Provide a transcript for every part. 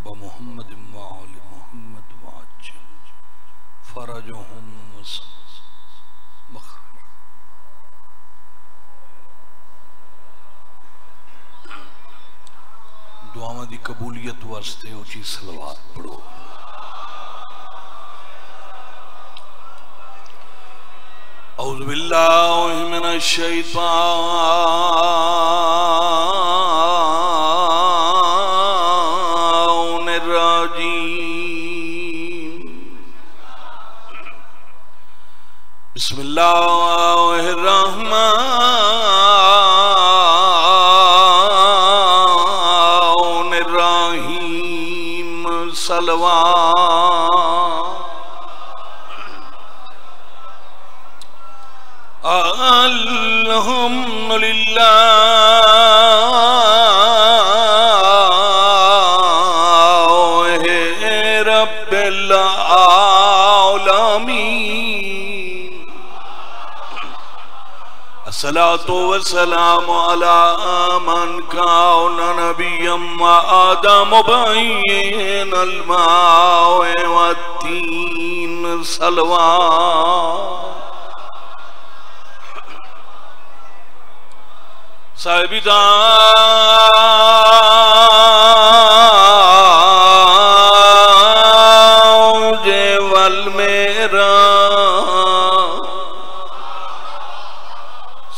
بمحمد وآل محمد وعجل فرجهم مخرج. دعاواں دی قبولیت واسطے اونچی صلوات پڑھو. اعوذ باللہ من الشیطان الرجیم. بسم اللہ الرحمن الرحیم. صلوات الحمدللہ رب العالمین. الصلاة والسلام على من كان نبيا وآدم بين الماء والتين. صلوات صاحبی تاج والمیرا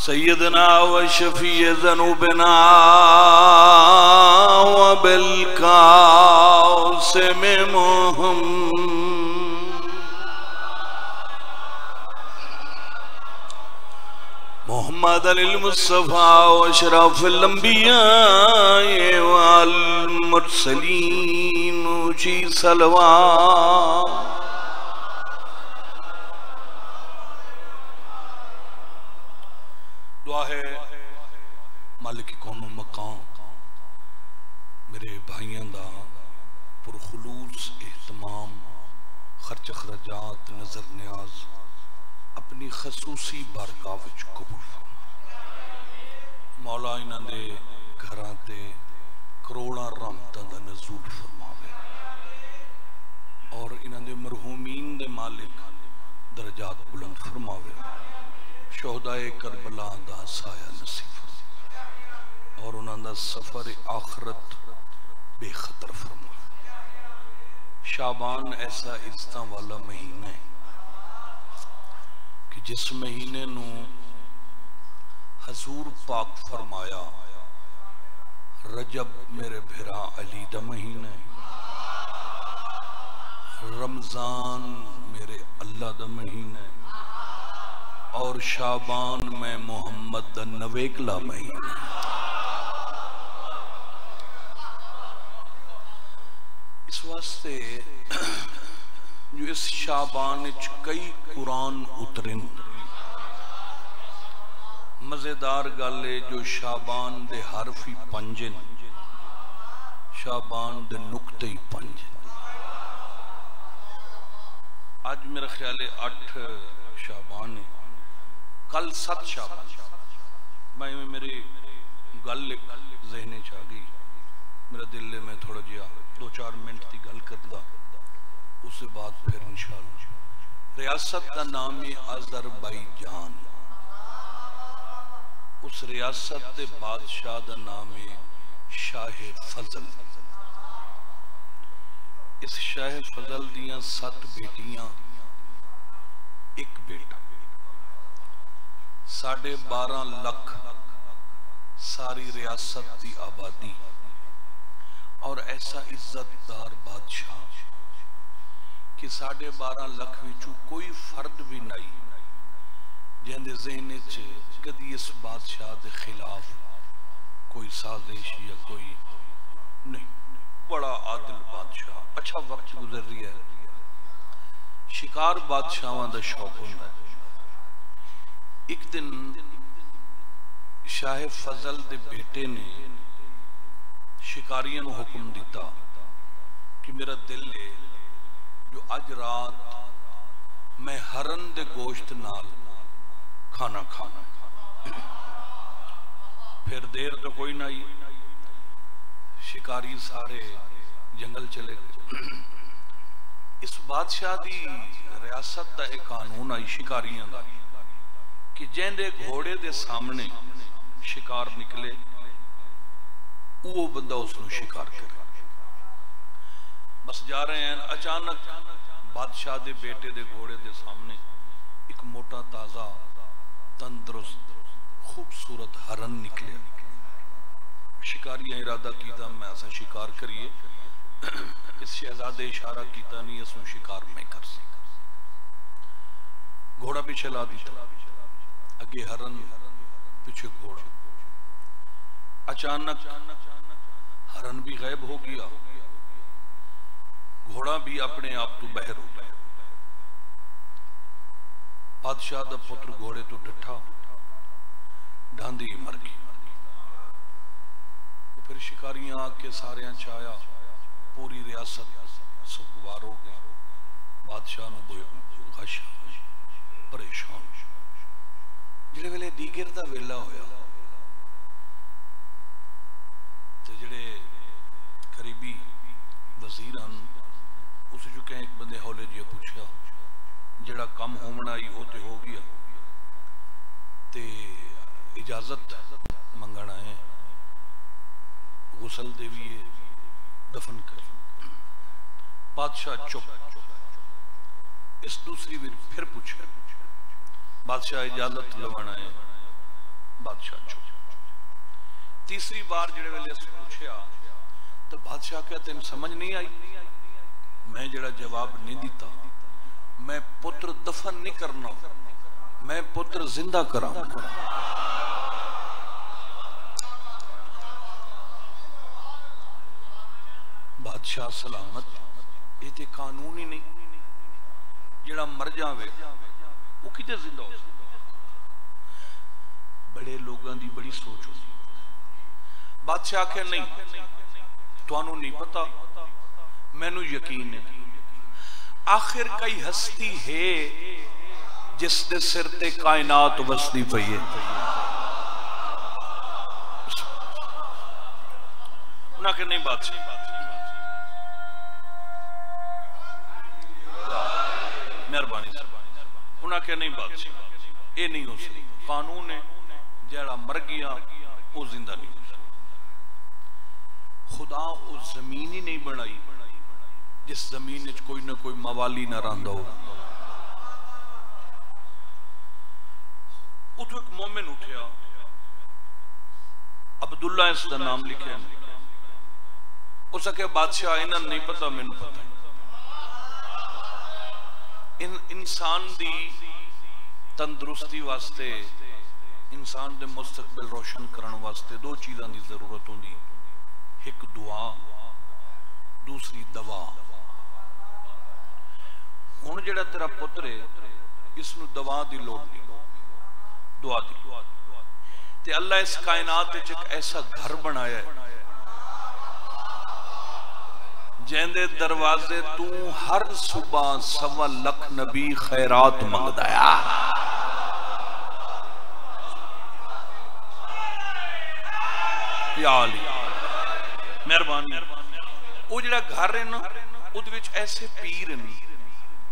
سیدنا و شفیع ذنوبنا و بالقاسم محمد محمد المصطفى واشرف الانبیاء والمرسلین. اونچی صلوات. دعا ہے مالک کون و مقام میرے بھائیاں دا پرخلوص اہتمام خرچ اخراجات نظر نیاز اپنی خصوصی بارگاہ وچ قبول فرما. مولا انہاں دے گھراں تے کروڑاں رحمتاں دا نزول فرماوے اور انہاں دے مرحومین دے مالک درجات بلند فرماوے. شہدائے کربلا دا سایہ نصیب فرما اور انہاں دا سفر آخرت بے خطر فرما. شعبان ایسا عزتاں والا مہینہ ہے کہ جس مہینے نو حضور پاک فرمایا رجب میرے بھرا علی دا مہینہ ہے، رمضان میرے اللہ دا مہینہ ہے اور شعبان میں محمد دا نویکلا مہینہ ہے. اس واسطے جو اس شعبان کئی قرآن اترن مزیدار گالے جو شعبان دے حرفی پنجن شعبان دے نکتے پنجن. آج میرا خیال ہے 8 شعبان ہے، کل 7 شعبان. میں میری گل ذہنے چاہ گئی، میرا دل میں تھوڑا جیا 2-4 منٹ تھی گل کردا اس سے بعد پھر انشاءاللہ. ریاست کا نام ہے آذربائیجان. اس ریاست دے بادشاہ دا نام ہے شاہ فضل. اس شاہ فضل دیاں 7 بیٹیاں 1 بیٹا. 12.5 لاکھ ساری ریاست دی آبادی اور ایسا عزت دار بادشاہ کہ 12.5 لاکھ وچوں کوئی فرد بھی نہیں جن دے ذہن وچ کدی اس بادشاہ دے خلاف کوئی سازش یا کوئی نہیں. بڑا عادل بادشاہ. اچھا وقت گزر رہی ہے. شکار بادشاہاں دا شوق ہوندا ہے. ایک دن شاہ فضل دے بیٹے نے شکاریوں کو حکم دیتا کہ میرا دل ہے جو اج رات میں ہرن دے گوشت نال کھانا کھانا. پھر دیر تو کوئی نہیں، شکاری سارے جنگل چلے گئے. اس بادشاہ دی ریاست دا ایک قانون آئی شکاریاں دا کہ جیندے گھوڑے دے سامنے شکار نکلے وہ بندہ اس نے شکار کرے. بس جا رہے ہیں، اچانک بادشاہ دے بیٹے دے گھوڑے دے سامنے ایک موٹا تازہ تندرست خوبصورت ہرن نکلے. شکاریاں ارادہ کیتا میں ایسا شکار کریے. اس شہزادے اشارہ کیتا نہیں اس میں شکار میں کر سکتا. گھوڑا پیچھے لا دیتا، اگے ہرن پیچھے گھوڑا. اچانک ہرن بھی غائب ہو گیا، گھوڑا بھی اپنے آپ تو باہر ہو گیا. بادشاہ دا پتر گھوڑے تو ڈٹھا، ڈھاندی مر گئی. پھر شکاریاں آ کے سارے چایا، پوری ریاست سگوار ہو گئی. بادشاہ نو غش پریشان. جڑے ویلے دیگر دا ویلا ہویا تے جڑے قریبی وزیر ہن اس جو کہ ایک بندے ہولے جی پوچھا جڑا کم ہومنا ہی وہ تے ہو گیا تے اجازت منگنا ہے، غسل دے بھی دفن کر. بادشاہ چپ. اس دوسری بھی پھر پوچھا، بادشاہ اجازت لوانا ہے، بادشاہ چپ. تیسری بار جڑے ویلے اس پوچھا تو بادشاہ کہتے ہیں سمجھ نہیں آئی. میں جڑا جواب نہیں دیتا، میں پتر دفن نہیں کرنا، میں پتر زندہ کراں. بادشاہ سلامت. یہ تے قانون ہی نہیں، جڑا مر جاوے وہ کتے زندہ ہو سکتا. بڑے لوگاں دی بڑی سوچ ہوتی. بادشاہ کہ نہیں، توانوں نہیں پتا، میں نو یقین ہے. آخر کئی ہستی ہے جس دے سر تے کائنات وسدی پئی ہے. انہاں کہ نہیں بادشاہ، مہربانی سے انہاں کہ نہیں بادشاہ، یہ نہیں ہو سکتا. قانون ہے جڑا مر گیا وہ زندہ نہیں ہو سکتا. خدا اس زمین ہی نہیں بنائی جس زمین وچ کوئی نہ کوئی موالی نہ رہندا ہو. اتو ایک مومن اٹھیا، عبداللہ اس دا نام لکھے. اس کہ بادشاہ انہاں نہیں پتا، میں نے پتا. انسان دی تندرستی واسطے، انسان دے مستقبل روشن کرن واسطے دو چیزاں دی ضرورت ہوندی، ایک دعا، دوسری دوا. ہن جڑا تیرا پتر ہے اس نو دوا دی لوڑ نہیں، دعا دی. تے اللہ اس کائنات وچ ایک ایسا گھر بنایا ہے جیندے دروازے تو ہر صبح 1.25 لاکھ نبی خیرات منگدا ہے. یا علی مہربانی. وہ جڑا گھر ہے نا اودے وچ ایسے پیر ہیں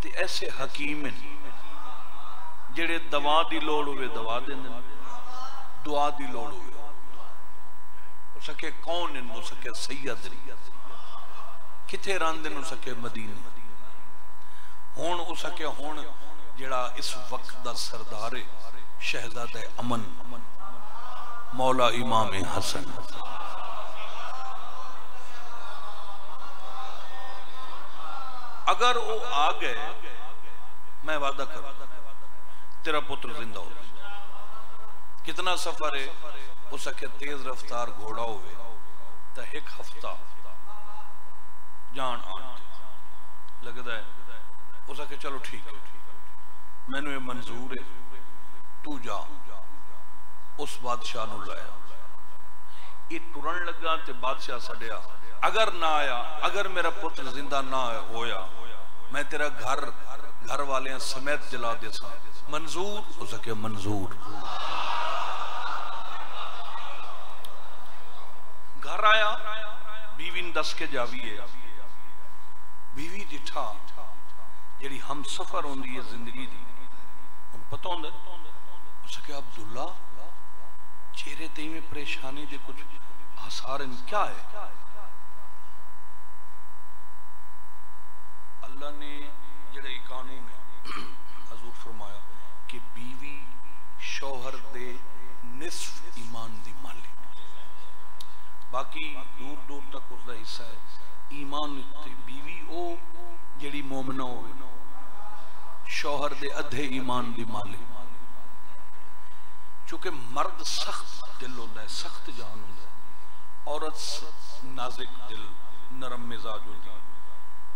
تے ایسے حکیم ہیں جڑے دوا دی لوڑ ہوئے دوا دیندے، دعا دی لوڑ ہوئے. ہو سکے کون ہیں، ہو سکے سید کتھے راندے ہو سکے مدینے. ہون ہو سکے ہون جڑا اس وقت دا سردار شہزادہ امن مولا امام حسن. اگر وہ آ گئے میں وعدہ کروں تیرا پتر زندہ ہو. کتنا سفر ہے، ہو سکے تیز رفتار گھوڑا ہوئے تا ایک ہفتہ جان آنتے لگتا ہے. ہو سکے چلو ٹھیک ہے، میں نے یہ منظور ہے، تو جا. اس بادشاہ نو لایا. یہ ٹرن لگا تے بادشاہ سڑیا، اگر نہ آیا، اگر میرا پتر زندہ نہ ہویا میں تیرا گھر والے سمیت جلا دے سا. منظور؟ ہو سکے منظور. گھر آیا، بیوی نے دس کے جاوی ہے بیوی ڈٹھا جڑی ہم سفر ہوندی ہے زندگی دی ان پتہ ہوندا اس کہ عبداللہ چہرے تے میں پریشانی دے کچھ آثار کیا ہے؟ اللہ نے جڑا یہ قانون ہے حضور فرمایا کہ بیوی شوہر دے نصف ایمان دی مالی، باقی دور دور تک اس دا حصہ ہے ایمان تے بیوی او جڑی مومنہ ہوئے شوہر دے ادھے ایمان دی مالی، چونکہ مرد سخت دل ہوتا ہے، سخت جان ہوتا ہے، عورت نازک دل نرم مزاج ہوتی ہے،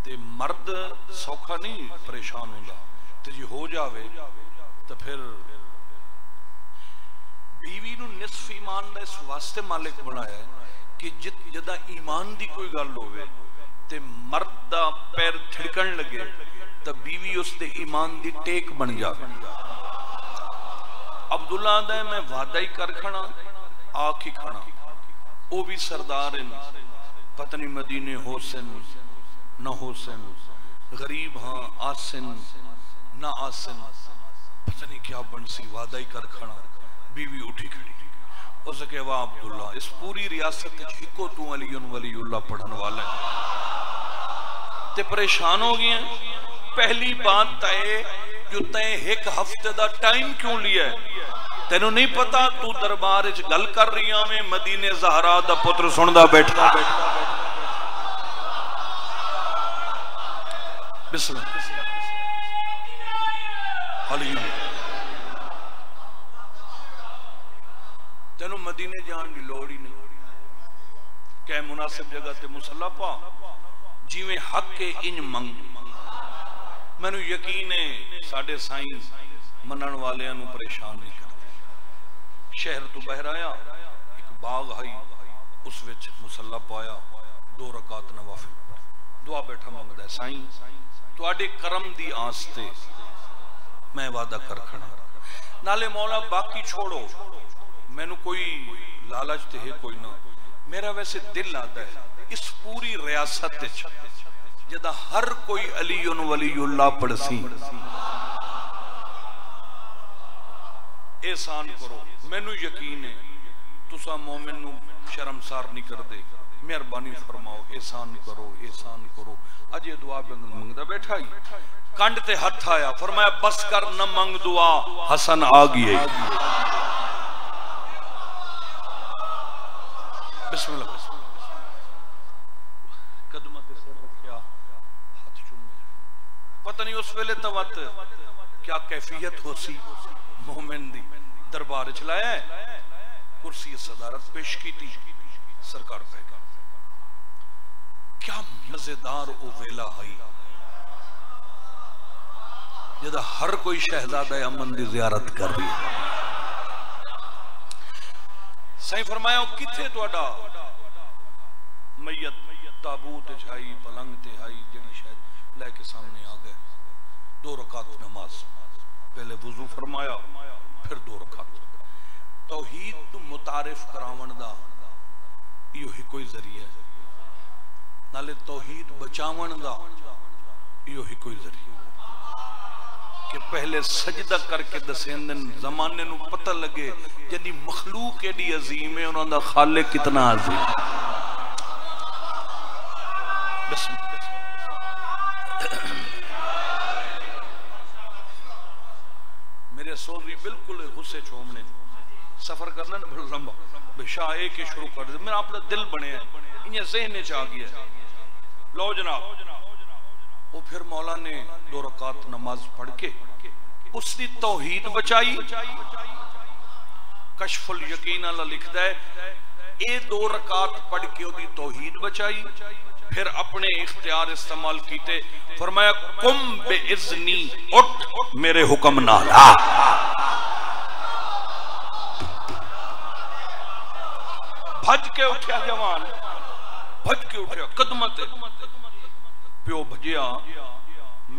تے مرد سوکھا نہیں پریشان ہوتا، تے جی ہو جاوے تو پھر بیوی نو نصف ایمان دا اس واسطے مالک بنایا ہے کہ جدا ایمان دی کوئی گل ہوئے تے مرد دا پیر تھڑکن لگے تو بیوی اس دے ایمان دی ٹیک بن جا۔ عبداللہ آدھا ہے میں وعدہ ہی کر کھڑا آکھ ہی کھڑا، او بھی سردار ان پتنی مدینے حسن نہ حسن، غریب ہاں آسن نہ آسن، پتنی کیا بنسی وعدہ ہی کر کھڑا۔ بیوی اٹھی کھڑی اسے کہ واہ عبداللہ اس پوری ریاست ہکو تو علی ولی اللہ پڑھن والا ہے تے پریشان ہو گئی ہیں۔ پہلی بات تے جو تے ایک ہفتے دا ٹائم کیوں لیا ہے؟ تینوں نہیں پتا تو دربار اچ گل کر رہی ہاں میں مدینے زہرا دا پتر سندا بیٹھا بسم اللہ علی تینوں مدینے جان دی لوڑ ہی نہیں کہ مناسب جگہ تے مصلی پا جیویں حق کے انج منگ۔ میں نو یقین ہے ساڑھے سائیں منن والے انو پریشان نہیں کرتے۔ شہر تو بہر آیا ایک باغ آئی اس وچ مصلی پایا 2 رکعت نوافل دعا بیٹھا منگ دے سائیں تو آڈے کرم دی آستے میں وعدہ کر کھڑا نالے مولا باقی چھوڑو میں نو کوئی لالچ تے ہے کوئی نہ، میرا ویسے دل آتا ہے اس پوری ریاست جدہ ہر کوئی علی ولی اللہ پڑھ سی احسان کرو، میں نو یقین ہے تسا مومن نو شرمسار نہیں کر دے، مہربانی فرماؤ احسان کرو احسان کرو۔ اج یہ دعا منگدا بیٹھا ہی کنڈ تے ہتھ آیا فرمایا بس کر نہ منگ دعا حسن آ گئی ہے۔ بسم اللہ قدمہ تے سر رکھیا ہاتھ چومے پتہ نہیں اس ویلے توت کیا کیفیت ہو سی مومن دی دربار چلایا ہے کرسی صدارت پیش کی تھی سرکار پہ کیا مزیدار او ویلا آئی جدہ ہر کوئی شہزادہ امن دی زیارت کر رہی ہے۔ سائیں فرمایا کتھے توڑا میت تابوت چھائی پلنگ تہائی جڑی شاید لے کے سامنے آ گئے 2 رکعت نماز پہلے وضو فرمایا پھر 2 رکعت توحید تو متعارف کراون دا یہ ہی کوئی ذریعہ ہے نالے توحید بچاون دا یہ ہی کوئی ذریعہ کہ پہلے سجدہ کر کے دسیندن زمانے نو پتہ لگے جنی مخلوق ایڈی عظیم ہے انہوں دا خالق کتنا عظیم بسم میرے سوزی بالکل غصے چھومنے سفر کرنا نا بڑا لمبا بے شاہ ایک ہی شروع کر دے میرا اپنا دل بنے ہیں انہیں ذہن چاہ گیا لو جناب وہ پھر مولا نے 2 رکعت نماز پڑھ کے اس نے توحید بچائی کشف الیقین اللہ لکھتا ہے اے 2 رکعت پڑھ کے وہ توحید بچائی پھر اپنے اختیار استعمال کیتے فرمایا قم بے اذنی اٹھ میرے حکم نالا بھج کے اٹھیا جوان بھج کے اٹھیا قدمت پیو بھجیا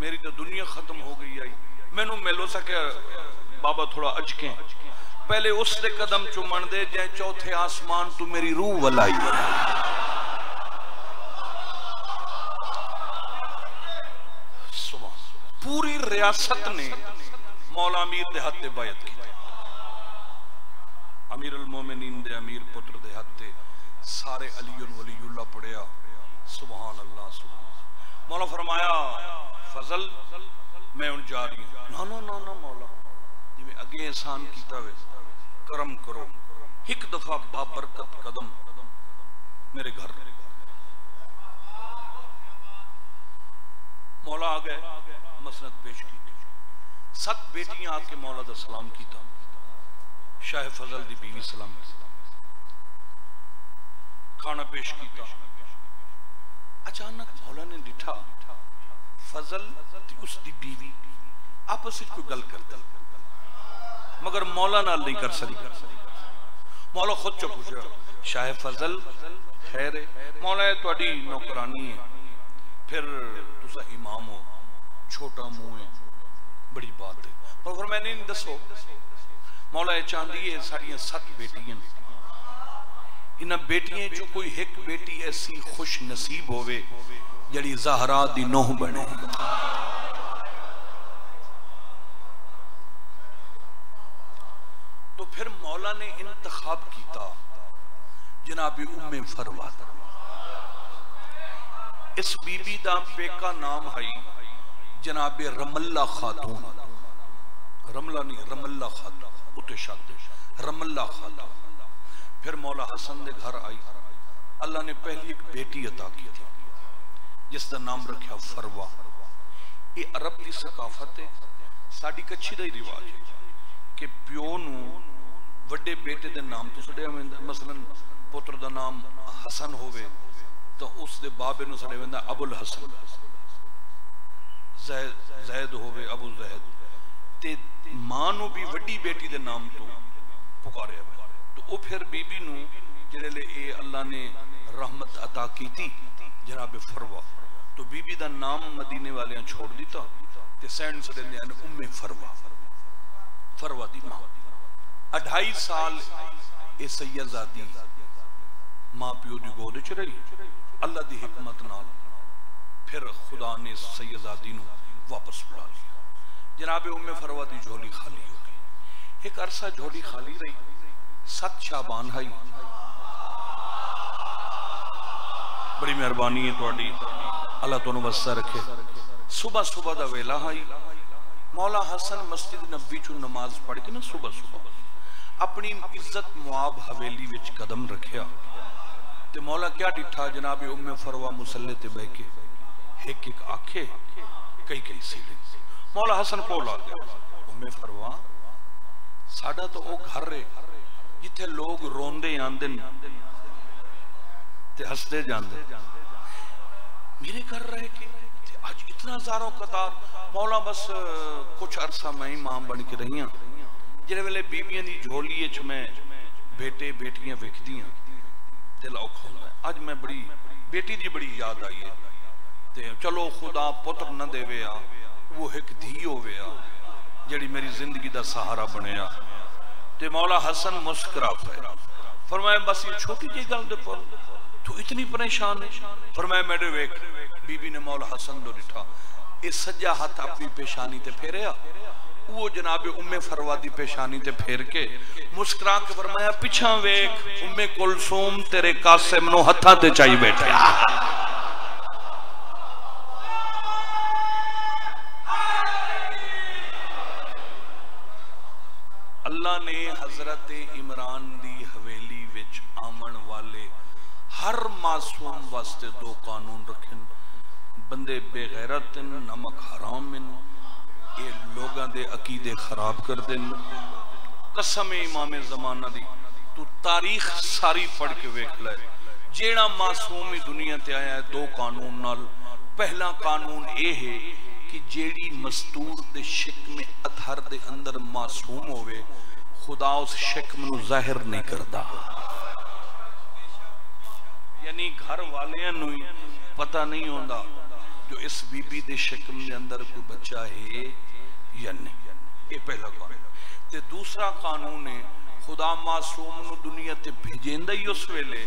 میری تو دنیا ختم ہو گئی آئی میں نو ملو سکے بابا تھوڑا اجکیں پہلے اس دے قدم چومن دے جائے چوتھے آسمان تو میری روح ولائی پوری ریاست نے مولا امیر دے ہاتھ بیعت کی، امیر المومنین دے امیر پتر دے ہاتھ سارے علی ولی اللہ پڑھیا، سبحان اللہ سبحان اللہ۔ مولا فرمایا فضل میں ان جا رہی ہوں، نا مولا جی میں اگے احسان کیتا ہوئے کرم کرو، ایک دفعہ بابرکت قدم میرے گھر۔ مولا آ گئے، مسند پیش کی، 7 بیٹیاں آ کے مولا دا سلام کیتا، شاہ فضل دی بیوی سلام کی، کھانا پیش کیتا۔ اچانک مولا نے ڈٹھا فضل تے اس دی بیوی آپس وچ کوئی گل کردا، مگر مولا نال نہیں کر سکتی۔ مولا خود چپ ہو گیا، شاہ فضل خیر ہے؟ مولا ہے تہاڈی نوکرانی ہے، پھر تسا امام ہو، چھوٹا منہ ہے، بڑی بات ہے۔ پر فرمایا نہیں دسو۔ مولا یہ چاندی ہے ساڑیاں 7 بیٹیاں، انہاں بیٹیاں جو کوئی ایک بیٹی ایسی خوش نصیب ہوئے جڑی زہرا دی نوح بنے۔ تو پھر مولا نے انتخاب کیتا جناب ام فروا، اس بی بی دا پیکا نام ہے جناب رملہ خاتون، رملہ نہیں رملہ خاتون، اتے شد رملہ خاتون۔ پھر مولا حسن دے گھر آئی، اللہ نے پہلی ایک بیٹی عطا کی تھی جس دا نام رکھا فروا۔ یہ عرب کی ثقافت ہے، ساڑی کچھی دا ہی رواج ہے کہ پیو نو وڈے بیٹے دے نام تو سڑے ہوئے، مثلا پتر دا نام حسن ہوئے تو اس دے بابے نو سڑے ہوئے ابو الحسن، زید ہوئے ابو زید، تے ماں نو بھی وڈی بیٹی دے نام تو پکارے ہوئے۔ تو او پھر بی بی نو جڑے لے اے اللہ نے رحمت عطا کی تھی جناب فروا، تو بی بی دا نام مدینے والیاں چھوڑ دیتا تے سینڈ سڑے نے ام فروا، فروا دی ماں۔ 2.5 سال اے سیدزادی ماں پیو دی گود چ رہی، اللہ دی حکمت نال پھر خدا نے سیدزادی نو واپس بلا لیا۔ جناب ام فروا دی جھولی خالی ہو گئی، ایک عرصہ جھولی خالی رہی، 7 شعبان ہے، بڑی مہربانی ہے تہاڈی، اللہ تانوں وسع رکھے۔ صبح صبح دا ویلا ہے، مولا حسن مسجد نبی چوں نماز پڑھ کے نا صبح صبح اپنی عزت معاب حویلی وچ قدم رکھیا تے مولا کیا ڈٹھا جناب ام فروا مصلی تے بیٹھ کے ایک ایک آنکھیں کئی کئی سیڑھی۔ مولا حسن کول آ گیا، ام فروا ساڈا تو او گھر ہے جتھے لوگ روندے آندے تے ہسدے جاندے، میرے گھر رہے کہ آج اتنا زاروں قطار۔ مولا بس کچھ عرصہ میں ماں بن کے رہیاں، جڑے ویلے بیویاں دی جھولی اچ میں بیٹے بیٹیاں ویکھدیاں دل اوکھا ہوندا ہے۔ اج میں بڑی بیٹی دی بڑی یاد آئی ہے تے چلو خدا پتر نہ دے ویا، وہ ایک دھی ہوے آ جڑی میری زندگی دا سہارا بنیا۔ تے مولا حسن مسکرا پے، فرمایا بس یہ چھوٹی جی گل دے پر تو اتنی پریشان ہے؟ فرمایا میرے ویکھ۔ بی بی نے مولا حسن دو ڈٹھا، اے سجا ہاتھ اپنی پیشانی تے پھیریا، وہ جناب ام فروا دی پیشانی تے پھیر کے مسکرا کے فرمایا پیچھا ویکھ ام کلثوم تیرے قاسم نو ہتھاں تے چائی بیٹھے۔ اللہ نے حضرت عمران دی حویلی وچ آمن والے ہر معصوم واسطے 2 قانون رکھن، بندے بے غیرت نمک حرام یہ لوگاں دے عقیدے خراب کر دیں۔ قسم امام زمانہ دی تو تاریخ ساری پڑھ کے ویکھ لے، جیڑا معصومی دنیا تے آیا ہے 2 قانون نال۔ پہلا قانون اے ہے کہ جیڑی مستور دے شکم اطہر دے اندر معصوم ہوئے خدا اس شکم نو ظاہر نہیں کردا، یعنی گھر والیاں نو پتہ نہیں ہوندا جو اس بی بی دے شکم دے اندر کوئی بچہ ہے یا نہیں۔ یہ پہلا قانون۔ تے دوسرا قانون ہے خدا معصوم نو دنیا تے بھیجیندا ہی اس ویلے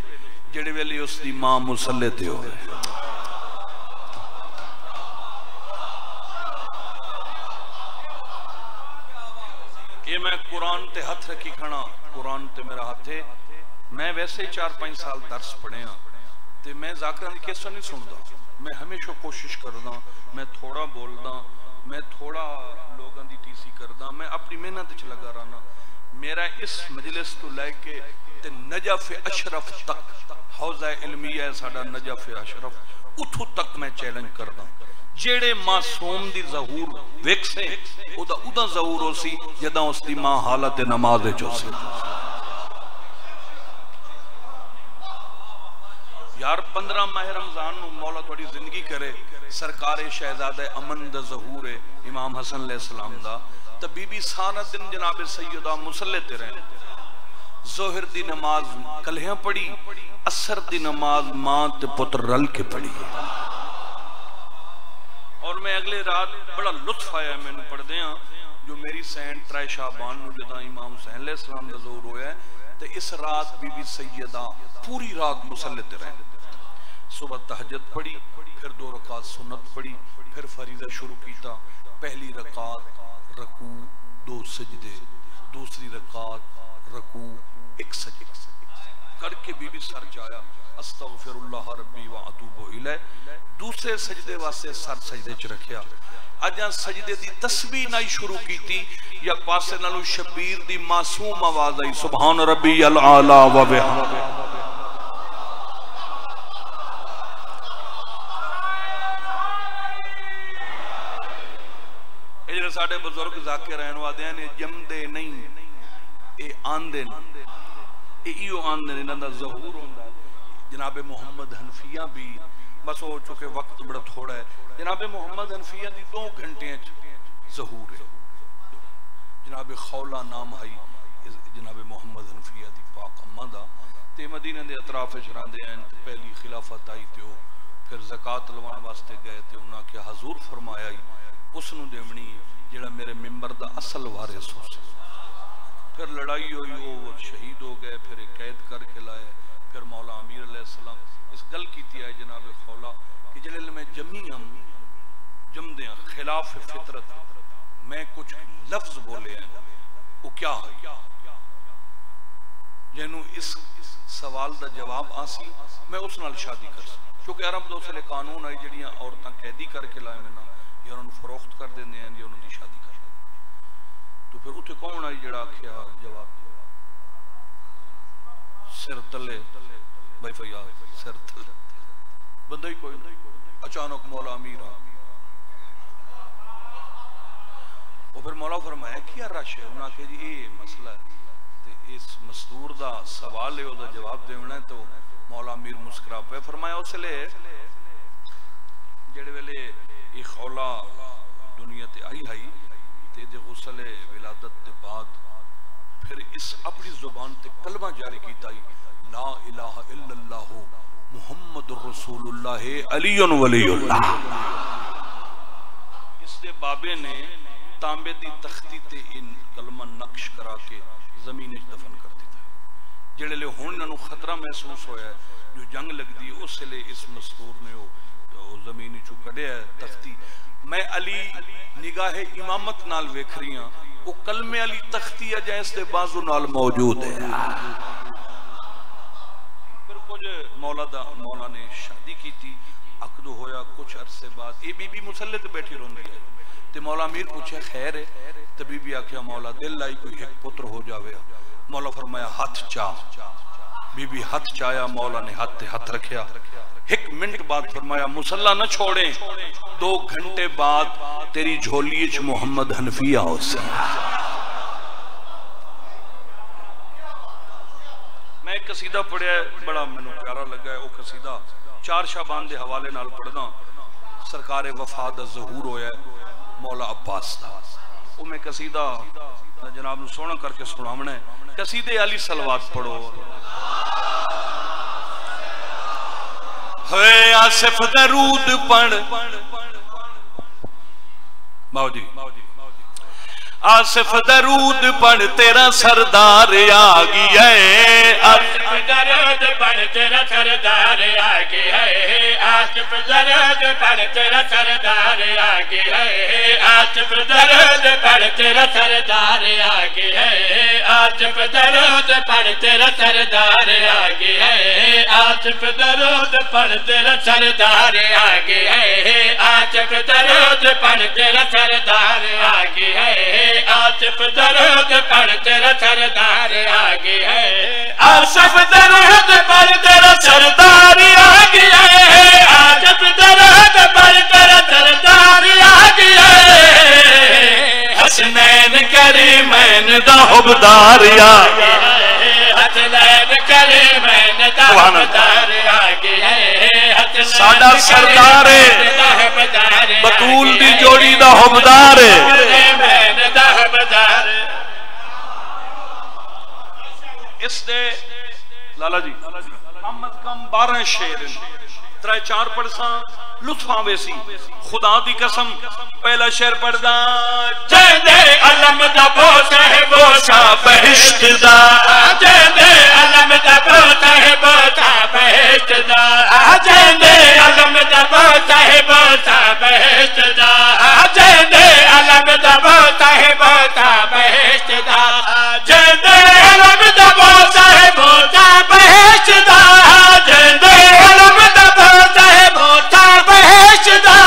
جڑے ویلے اس دی ماں مصلی تے ہوئے۔ قرآن تے ہاتھ رکھی کھڑا، قرآن تے میرا ہاتھ ہے، میں ویسے 4-5 سال درس پڑھے ہاں تے میں ذاکرہ دی کیسا نہیں سندا، میں ہمیشہ کوشش کردا، میں تھوڑا بولدا، میں تھوڑا لوگاں دی ٹی سی کردا، میں اپنی محنت وچ لگا رہنا۔ میرا اس مجلس تو لے کے تے نجف اشرف تک، حوزہ علمیہ ہے ساڈا نجف اشرف، اتھو تک میں چیلنج کردا، جیڑے معصوم دی ظہور ویکھسے ادا ظہور ہو سی جداں اس دی ماں حالت نماز وچ ہو سی۔ یار 15 ماہ رمضان نو مولا تھوڑی زندگی کرے، سرکار شہزادہ امن دا ظہور ہے امام حسن علیہ السلام دا، تو بی بی سارا دن جناب سیدہ مصلی تے رہے، ظہر دی نماز کلہیاں پڑھی، عصر دی نماز ماں تے پتر رل کے پڑھی، اور میں اگلے رات بڑا لطف آیا میں نے پڑھ دیاں جو میری سینٹ ترائے شعبان نو جدا امام حسین علیہ السلام دا ظہور ہویا ہے، تو اس رات بی بی سیدہ پوری رات مصلی تے رہے، صبح تہجد پڑھی، پھر 2 رکعت سنت پڑھی، پھر فریضہ شروع کیتا، پہلی رکعت رکوع 2 سجدے، دوسری رکعت رکوع 1 سجدہ کر کے بی بی سر جایا، استغفر اللہ ربی و اتوب الیہ، دوسرے سجدے واسطے سر سجدے چ رکھیا، اجاں سجدے دی تسبیح نہ شروع کیتی یا پاسے نالو شبیر دی معصوم آواز آئی، سبحان ربی العالی و بحمدہ، ساڑھے بزرگ ذاکر رہن وادے ہیں جمدے نہیں اے آندے نہیں، اے ایو آندے نہیں، نندہ ظہور ہوندہ ہے۔ جناب محمد حنفیہ بھی بس ہو چکے وقت بڑا تھوڑا ہے، جناب محمد حنفیہ دی 2 گھنٹے ظہور ہے، جناب خولہ نام ہے جناب محمد حنفیہ دی پاک امہ دا، تے مدینہ دے اطراف شران دے ہیں، پہلی خلافت آئی تے ہو، پھر زکاة لوان واسطے گئے تے انہاں کے حضور فرمایا ہی اس نو دیونی جڑا میرے ممبر دا اصل وارث ہو سے، پھر لڑائی ہوئی وہ شہید ہو گئے، پھر ایک قید کر کے لائے، پھر مولا امیر علیہ السلام اس گل کیتی ہے جناب خولہ کہ جلل میں جمی ہم جم دیں خلاف فطرت، میں کچھ لفظ بولے ہیں وہ کیا ہے جنہوں اس سوال دا جواب آسی میں اس نال شادی کر سکتا، چونکہ عرب دو سلے قانون آئی جڑیاں عورتاں قیدی کر کے لائے میں نا یا انہوں فروخت کر دیندے ہیں یا انہوں دی شادی کر دیندے ہیں، تو پھر اتھے کون آئی جڑا کیا جواب سر تلے بھائی فیاض سر تلے بندہ ہی کوئی نہیں، اچانک مولا امیر آ، وہ پھر مولا فرمایا کیا رش ہے، انہاں کہ جی یہ مسئلہ ہے، اس مستور دا سوال ہے او دا جواب دیونا ہے، تو مولا امیر مسکرا پہ فرمایا اس لئے جڑے ویلے یہ خولہ دنیا تے آئی ہائی تے دے غسل ولادت دے بعد پھر اس اپنی زبان تے کلمہ جاری کیتا ہی لا الہ الا اللہ محمد رسول اللہ علی ولی اللہ، اس دے بابے نے تانبے دی تختی تے ان کلمہ نقش کرا کے زمین دفن کر دیتا ہے، جڑے لے ہون انہوں خطرہ محسوس ہویا ہے، جو جنگ لگ دی اس لئے اس مستور نے ہو زمینی چکڑے ہے تختی، میں علی نگاہ امامت نال ویکھ رہی ہاں، وہ کلمے علی تختی ہے جائے اس دے بازو نال موجود ہے، پھر کچھ مولا نے شادی کی تھی، عقد ہویا کچھ عرصے بعد، یہ بی بی مسلط بیٹھی رون دی ہے، تے مولا امیر پوچھے خیر ہے، تے بی بی آکھیا مولا دل لائی کوئی ایک پتر ہو جاوے، مولا فرمایا ہاتھ چاہ، بی بی ہاتھ چایا، مولا نے ہاتھ تے ہاتھ رکھیا، 1 منٹ بعد فرمایا مسلح نہ چھوڑیں، 2 گھنٹے بعد تیری جھولیچ محمد حنفیہ ہو سے، میں ایک قصیدہ پڑھیا ہے بڑا منو پیارا لگا ہے، وہ قصیدہ 4 شعبان دے حوالے نال پڑھنا، سرکار وفاد ظہور ہویا ہے مولا عباس دا، وہ میں قصیدہ جناب نے سونا کر کے سنامنا ہے، قصیدے علی صلوات پڑھو، ہوئے آصف درود پڑھ باؤ جی، آصف درود پڑھ تیرا سردار آ گیا ہے، آصف درود پڑھ تیرا سردار آ گیا ہے، آصف درود پڑھ تیرا سردار آ گیا ہے، آصف درود پڑھ تیرا سردار آ گیا ہے، آصف درود پڑھ تیرا سردار آ گیا ہے، آصف درود پڑھ تیرا سردار آ گیا ہے، آصف درود پڑھ تیرا سردار آ گیا ہے، آصف درود پڑھ تیرا سردار آ گیا ہے، آصف درود پڑھ تیرا سردار آ گیا ہے، آصف درود پڑھ تیرا سردار آ گیا ہے، حسنین کریمین دا حبدار آ گیا ہے، حسنین کریمین دا حبدار آ گیا ہے، ساڈا سردار بطول دی جوڑی دا حبدار اس نے لالا جی کم از کم 12 شعر 3-4 پڑھساں لطفاں ویسی خدا دی قسم پہلا شعر پڑھدا جیندے علم دا بوسا ہے بوسا بہشت دا، جیندے علم دا بوسا ہے بوسا بہشت دا، جیندے علم دا بوسا ہے بوسا بہشت دا، جیندے علم دا بوسا ہے بوسا بہشت دا، جیندے علم دا بوسا ہے بوسا بہشت دا، جیندے علم دا بوسا ہے بوسا بہشت دا،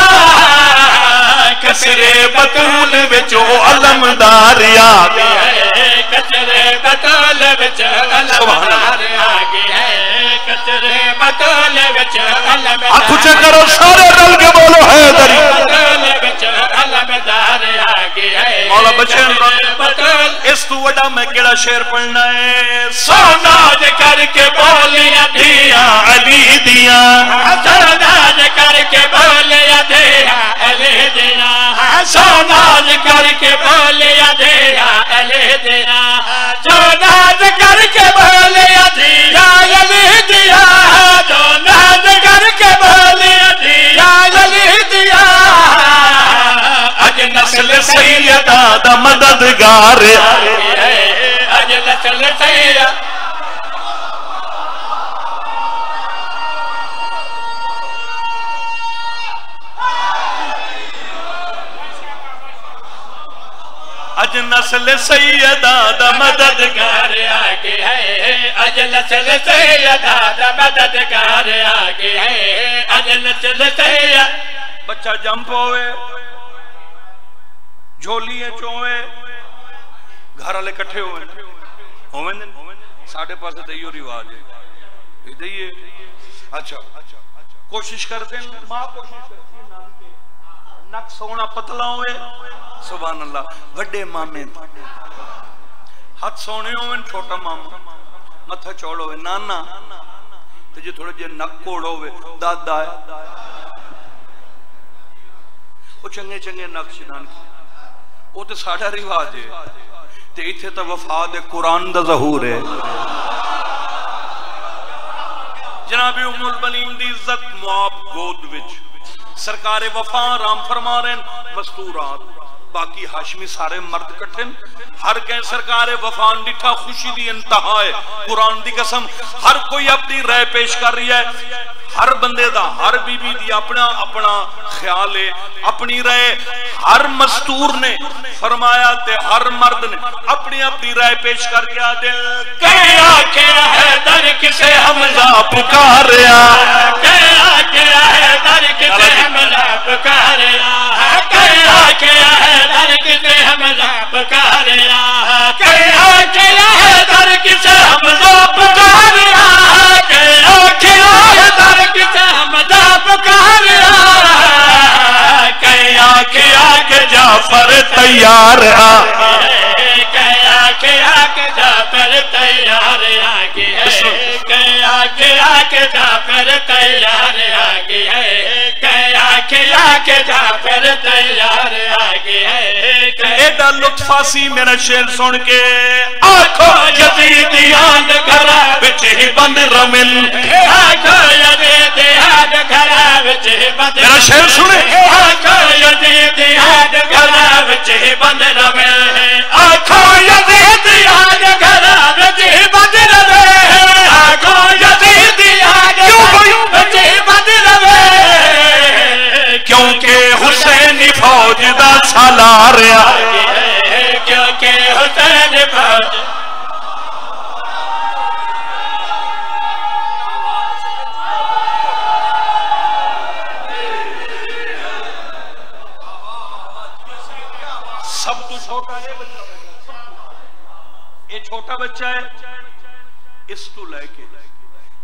کسرے بطول وچو علمدار آ گیا ہے، کسرے بطول وچ علمدار آ گیا ہے، کسرے بطول وچ علمدار آنکھو چیک کرو سارے رل کے بولو حیدری بطول وچ علمدار آ گیا ہے، مولا بچین بطول اس تو وڈا میں کیڑا شعر پڑھنا ہے سوناج کر کے بولیاں دھیاں علی دیاں سوناج کر کے بولیاں دھیاں علی دیاں، سوناج کر کے بولیاں دھیاں علی دیاں، سوناج کر کے بولیاں دھیاں علی دیاں، سوناج کر کے بولیاں دھیاں علی دیاں، اج نسل سیدہ دا مددگار اج نسل سیدہ اج نسل سیدہ دا مددگار آگے ہے، اج نسل سیدہ دا مددگار آگے ہے، اج نسل سیدہ بچہ جمپ ہوئے جھولیے چوئے گھر والے کٹھے ہوئے ساڑھے پاس دئیو رواج ہے دئیے اچھا کوشش کرتے ہیں ماں کوشش کرتے ہیں نک سونا پتلا ہوئے سبحان اللہ وڈے مامے ہاتھ سونے ہوئے چھوٹا ماما متھا چوڑ ہوئے نانا تجھے تھوڑے جے نک کوڑ ہوئے دادا ہے وہ چنگے چنگے نقش دان کی وہ تو ساڑھا رواج ہے تے ایتھے تا وفاد قرآن دا ظہور ہے جناب ام البنین دی عزت معاب گود وچ سرکار وفا رام فرما رہے ہیں مستورات باقی ہاشمی سارے مرد کٹھن ہر کہیں سرکار وفان ڈٹھا خوشی دی انتہا ہے قرآن دی قسم ہر کوئی اپنی رائے پیش کر رہی ہے ہر بندے دا ہر بی بی دی اپنا اپنا خیال ہے اپنی رائے ہر مستور نے فرمایا تے ہر مرد نے اپنی اپنی رائے پیش کر گیا دل کیا کیا ہے در کسے حمزہ پکاریا کیا ہے در کسے حمزہ پکاریا کیا کیا ہے در کسے حمزہ پکاریا کیا کیا ہے در کسے حمزہ پکاریا کیا کیا ہے در کسے حمزہ پکاریا کیا کیا کہ جعفر تیار کیا کیا کہ جعفر تیار آگے ہے کیا کیا کہ جعفر تیار آگے ہے کیا آکے جا پھر تیار آگے ہے کہ ایڈا لطفاسی میرا شیر سن کے آنکھوں یزیدیان گھرا وچ ہی بند رمن آنکھوں یزیدیان گھرا وچ ہی بند میرا شیر سنے آنکھوں یزیدیان گھرا وچ ہی بند رمن آنکھوں یزیدیان گھرا وچ ہی بند رمن آنکھوں یزیدیان وچ ہی بند رمن کیونکہ حسینی فوج دا سالار کیونکہ حسین فوج سب تو چھوٹا ہے یہ چھوٹا بچہ ہے اس تو لے کے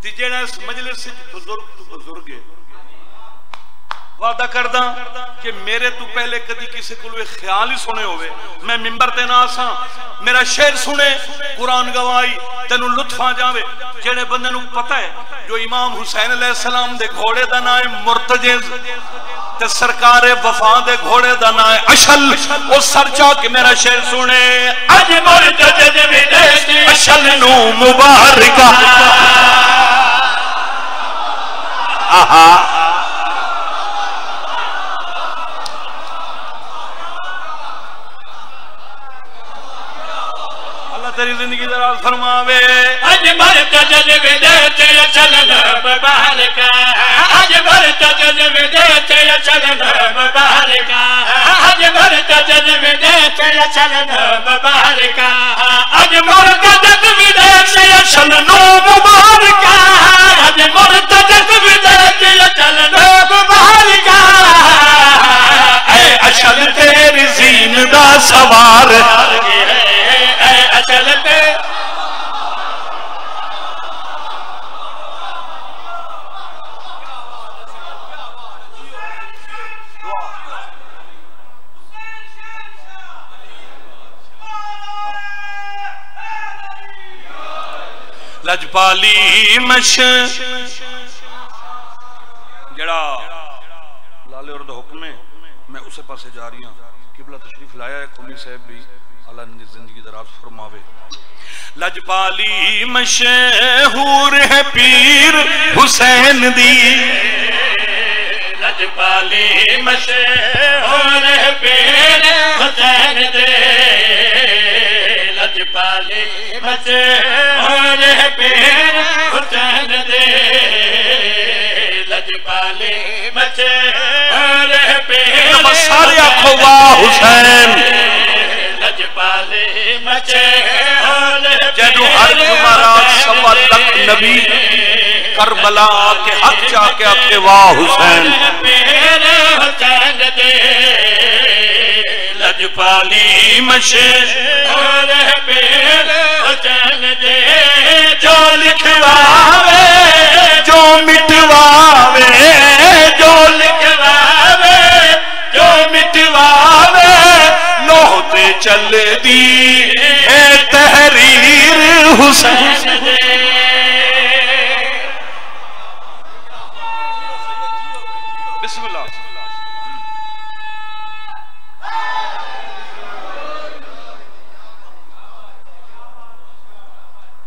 تیجینا اس مجلس سے بزرگ تو بزرگ ہے وعدہ کردہ کہ میرے تو پہلے کدی کسی کو خیال ہی سنے ہوئے میں ممبر تے نہ آساں میرا شعر سنے قرآن گوائی تینوں لطفاں جاوے جیڑے بندے نو پتہ ہے جو امام حسین علیہ السلام دے گھوڑے دا نام مرتجز تے سرکار وفا دے گھوڑے دا نام اشل او سر چاہ کے میرا شعر سنے اج مرتجز ودیش اشل نو مبارکہ آہا تیری زندگی دراز فرماوے اج مرتجز ودیش چلن مبارکہ اج مرتجز ودیش چلن مبارکہ اج مرتجز ودیش چلن مبارکہ اج مرتجز ودیش چلن مبارکہ اج مرتجز ودیش چلن مبارکہ اے اشل تیری زین دا سوار چلتے لجپالی مش جڑا لالے اور دا حکم ہے میں اسے پاسے جا رہی ہوں قبلہ تشریف لایا ہے قومی صاحب بھی اللہ نے زندگی دراز فرماوے لجپالی مشہور ہے پیر حسین دی لجپالی مشہور ہے پیر حسین دے لجپالی مشہور ہے پیر حسین دے لجپالی مشہور ہے پیر سارے آنکھوں واہ حسین لجپالی مچے جنو ہر جمعرات سوا لک نبی کربلا کے حق چاہ کے آکے واہ حسین پیر حسین دے لجپالی مچے پیر حسین دے جو لکھواوے جو مٹواوے جو لکھواوے جو مٹواوے نوتے چل دی ہے تحریر حسین بسم اللہ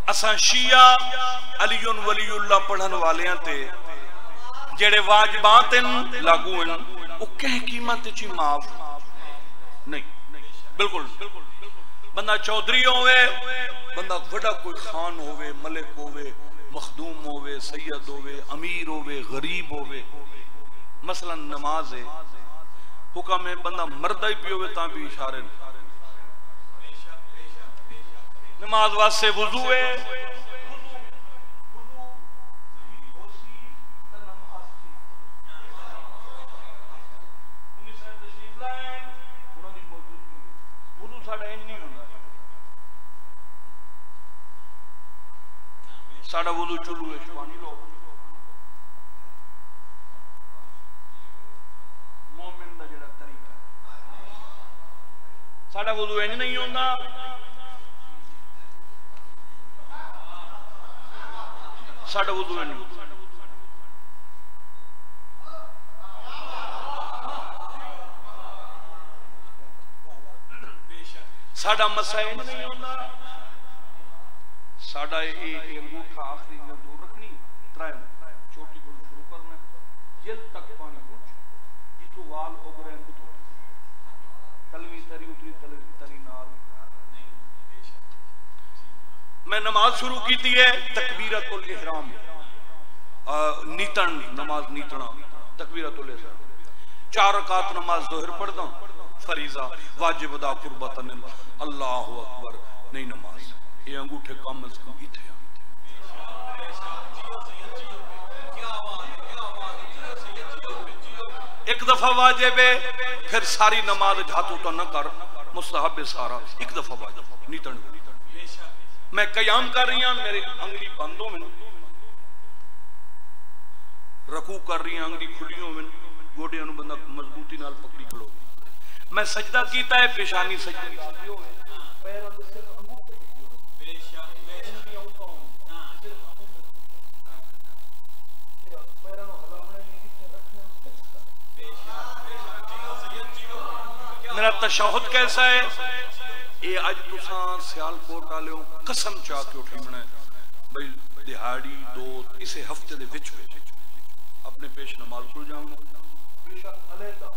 اساں شیعہ علی ولی اللہ پڑھن والیاں تے جڑے واجبات لاگو ہیں وہ کہیں قیمت چی معاف نہیں بالکل بندہ چودھری ہوئے بندہ بڑا کوئی خان ہوئے ملک ہوئے مخدوم ہوئے سید ہوئے امیر ہوئے غریب ہوئے مثلا نماز ہے حکم ہے بندہ مردہ ہی پی ہوئے تاں بھی اشارے نماز واسے وضو ہے ساڑھا وضو چلو ہے شوانی لو مومن دا جڑا طریقہ ساڑھا وضو ہے نہیں ہوندہ ساڑھا وضو ہے نہیں ساڈا مسائل نہیں ہوتا ساڈا یہ انگوٹھا آخری میں دور رکھنی ترائے چھوٹی کو شروع کرنا جل تک پانی پہنچ جتو وال اوبرے اتو تلوی تری اتری تری نار میں نماز شروع کی تھی ہے تکبیرت الاحرام نیتن نماز نیتنا تکبیرت الاحرام 4 رکعت نماز ظہر پڑھتا ہوں فریضہ واجب ادا قربتن اللہ اکبر نہیں نماز یہ انگوٹھے کم از کم ہی تھے ایک دفعہ واجب ہے پھر ساری نماز جھاتو تو نہ کر مستحب سارا ایک دفعہ واجب نیتن میں قیام کر رہی ہوں میرے انگلی بندوں میں رکوع کر رہی ہیں انگلی کھلیوں میں گوڑے انہوں بندہ مضبوطی نال پکڑی کھڑو میں سجدہ کیتا ہے پیشانی سجدہ میرا تشہد کیسا ہے یہ آج تساں سیال کوٹ آلے ہوں قسم چاہ کے اٹھی منا ہے بھئی دہاڑی دو اسے ہفتے دے وچ اپنے پیش نماز کھل جاؤں پیشہ علیدہ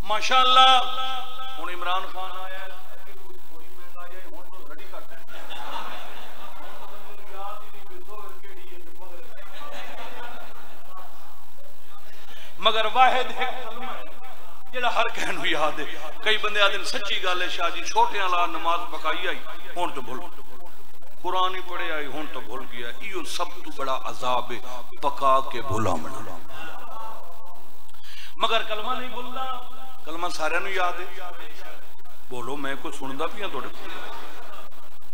ماشاءاللہ ہوں عمران خان آیا ہے مگر واحد ہے جڑا ہر کہنو یاد ہے کئی بندے آدھے سچی گل ہے شاہ جی چھوٹے والا نماز پکائی آئی ہون تو بھول قرآن ہی پڑھے آئی ہون تو بھول گیا یہ سب تو بڑا عذاب ہے پکا کے بھولا منا مگر کلمہ نہیں بھولنا کلمہ سارے نو یاد ہے بولو میں کوئی سندا پیاں توڑے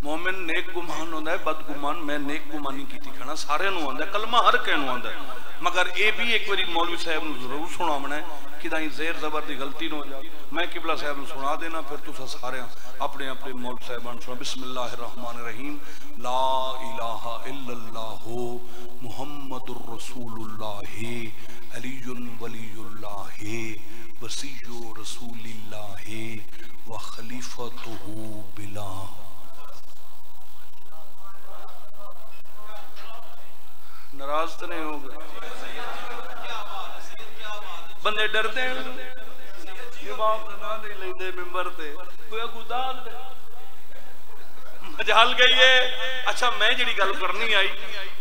مومن نیک گمان ہوندہ ہے بد گمان میں نیک گمانی کی تھی کھنا سارے نو آندہ ہے کلمہ ہر کہنو آندہ ہے مگر اے بھی ایک باری مولوی صاحب نو ضرور سنا منا ہے کہ دائیں زیر زبر دی غلطی نہ ہو جائے میں قبلہ صاحب نو سنا دینا پھر تو سارے اپنے اپنے مولوی صاحبان سنا بسم اللہ الرحمن الرحیم لا الہ الا اللہ محمد الرسول اللہ علی ولی اللہ وسیع رسول اللہ وخلیفتہ بلا ناراض تو نہیں ہو گئے بندے ڈرتے ہیں یہ باپ نہ نہیں لے دے ممبر تے کوئی اگوداد دے مجال گئی ہے اچھا میں جڑی گل کرنی آئی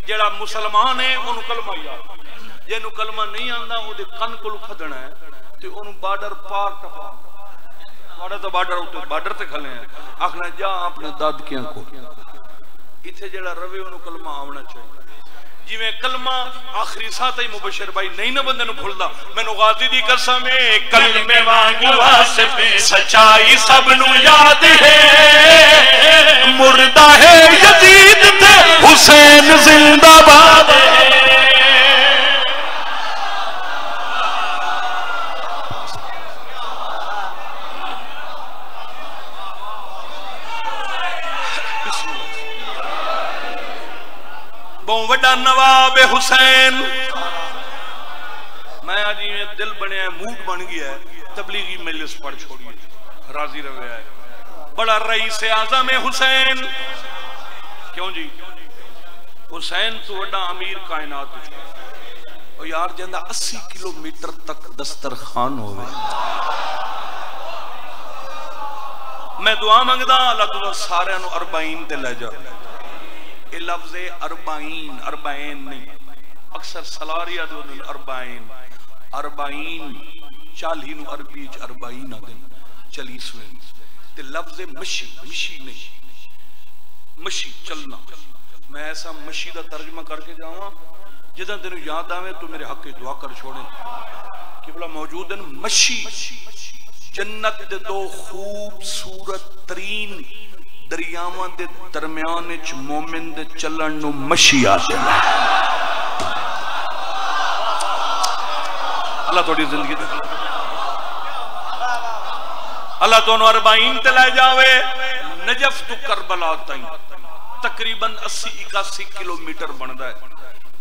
جڑا مسلمان ہے انہوں کلمہ یاد جنہوں کلمہ نہیں آندہ وہ دے کن کو کھدنا ہے تو انہوں بارڈر پار ٹپا بارڈر تو بارڈر تے کھلے ہیں آخنا جا اپنے دادکیاں کو اتھے جڑا روے انہوں کلمہ آونا چاہیے جی میں کلمہ آخری ساتھ ہی مبشر بھائی نہیں نہ بندے نو بھول دا میں نو غازی دی قسم ہے کلمے وانگ واسف سچائی سب نو یاد ہے مردہ ہے یزید تھے حسین زندہ باد ہے وڈا نواب حسین میں آج یہ دل بنے ہیں موڈ بن گیا ہے تبلیغی مجلس پڑھ چھوڑی راضی روے ہے بڑا رئیس اعظم حسین کیوں جی حسین تو وڈا امیر کائنات اور یار جندہ 80 کلومیٹر تک دسترخوان ہوئے میں دعا مانگدا اللہ تعالیٰ سارے انو 40 تے لے جا یہ لفظ اربعین نہیں اکثر سلاریہ دو دن 40 40 نو عربی 40 دن 40 تے لفظ مشی، مشی نہیں، مشی چلنا. میں ایسا مشی دا ترجمہ کر کے جاؤں جدہ تینوں یاد آوے تو میرے حق دعا کر چھوڑیں. قبلہ موجود ہیں مشی. جنت دے دو خوبصورت ترین دریاواں دے درمیان وچ مومن دے چلن نو مشی آتے ہیں. اللہ تھوڑی زندگی دے اللہ تو 40 تے لے جاوے. نجف تو کربلا تائیں تقریباً 80-81 کلومیٹر بندا ہے.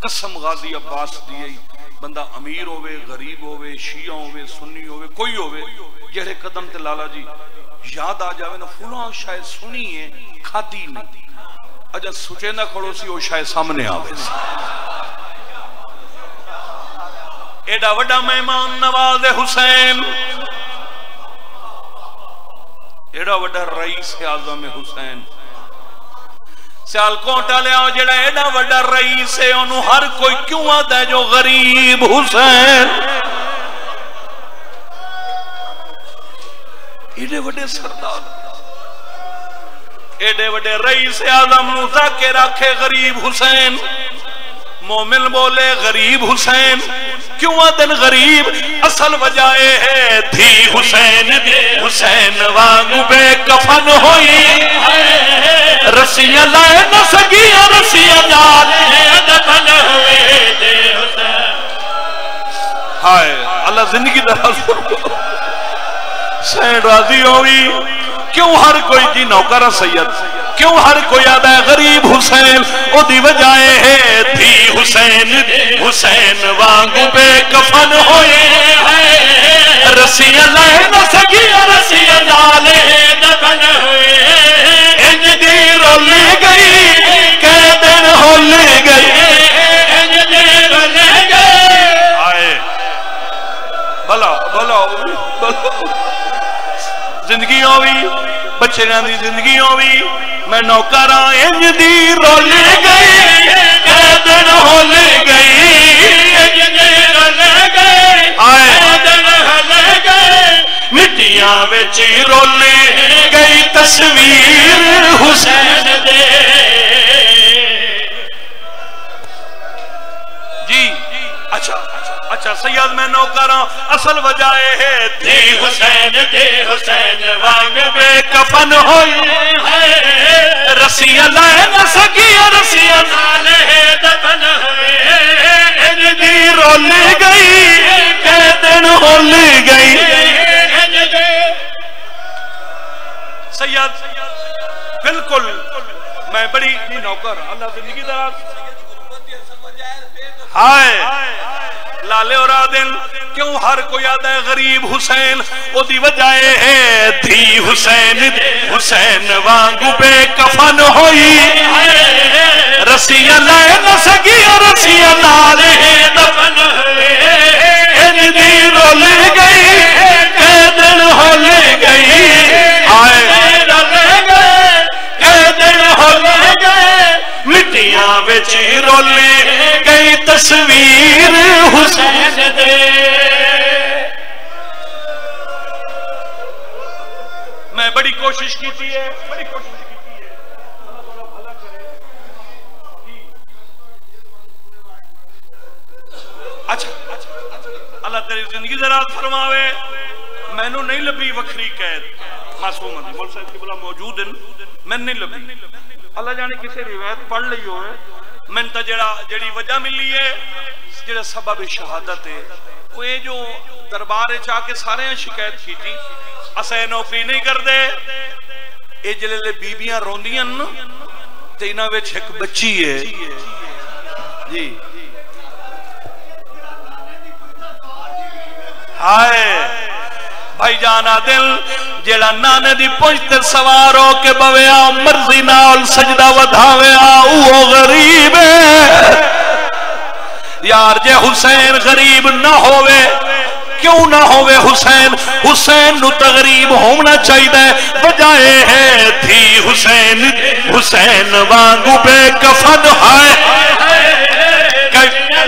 قسم غازی عباس دی بندہ امیر ہوئے، غریب ہوئے، شیعہ ہوئے، سنی ہوئے، کوئی ہوئے، جہرے قدم تے لالا جی یاد آ جاوے نا فلاں شاید سنی ہے کھاتی نہیں، اجا سوچے نہ کھڑو سی وہ شاید سامنے آوے سی. ایڈا وڈا مہمان نواز حسین، ایڈا وڈا رئیس اعظم حسین، سیال کوٹا لیا جڑا ایڈا وڈا رئیس ہے انہوں ہر کوئی کیوں آتا ہے جو غریب حسین. ایڈے وڈے سردار، ایڈے وڈے رئیس اعظم نوزا کے رکھے غریب حسین. مومن بولے غریب حسین کیوں آدن غریب؟ اصل وجہ ہے تھی حسین دے حسین وانگو بے کفن ہوئی، رسیاں لائے نہ سگیاں رسیاں جالے دفن ہوئے دے حسین. ہائے اللہ زندگی دراز فرمائے. حسین راضی ہوئی کیوں ہر کوئی کی نوکر سید، کیوں ہر کوئی آدھا ہے غریب حسین؟ او دی وجہ ہے تھی حسین حسین وانگو بے کفن ہوئے، رسیاں لائے نہ سگیاں رسیاں جالے دفن ہوئے. انج دی رولی گئی کہ دن ہولی گئی، انج دی رولی گئی. آئے بھلا بھلا بھلا زندگی ہوئی، بچے دی زندگی ہوئی، میں نوکراں انج دی رولی گئی کہ دن ہولی گئی، انج دی رولی گئی آئے دن ہولی گئی. مٹیاں وچ رولی گئی تصویر حسین دے. جی اچھا اچھا سید میں نوکراں اصل وجہ ہے تھی حسین دے حسین وانگ بے کفن ہوئی، رسیاں لائے نہ سگیاں رسیاں نالے دفن ہوئے. انج دی رولی گئی کہ دن ہولی گئی. سید بالکل میں بڑی نوکر اللہ زندگی دراز. ہائے لالے اور آدن کیوں ہر کوئی آدھا ہے غریب حسین؟ او دی وجہ ہے تھی حسین حسین وانگو بے کفن ہوئی، رسیاں لائے نہ سگیاں رسیاں نالے دفن ہوئے. انج دی رولی گئی کہ دن ہولی گئی، آئے رولی گئی کہ دن ہولی گئی. مٹیاں وچ رولی گئی تصویر حسین دے. میں بڑی کوشش کیتی ہے، بڑی کوشش کیتی ہے، اللہ تعالیٰ بھلا کرے. اچھا اللہ تیری زندگی دراز فرماوے. میں نو نہیں لبی وکھری قید معصوم دی مول صاحب کی بلا موجود ہیں، میں نہیں لبی. اللہ جانے کسی روایت پڑھ لئی ہوئے میں تا جڑی وجہ ملی ہے جڑا سبب شہادت ہے وہ یہ جو دربار چاہ کے سارے ہیں شکایت کی تھی اسے نوکری نہیں کر دے. اے جلے بیبیاں روندیاں تینا ویچ ایک بچی ہے. جی ہائے بھائی جانا دل جیڑا نانے دی پوچھتے سوار ہو کے بویا مرضی نال سجدہ ودھاویا وہ غریب ہے. یار جے حسین غریب نہ ہوئے کیوں نہ ہوئے حسین؟ حسین نو تغریب ہونا چاہیے. بجائے ہے تھی حسین حسین وانگو بے کفن ہے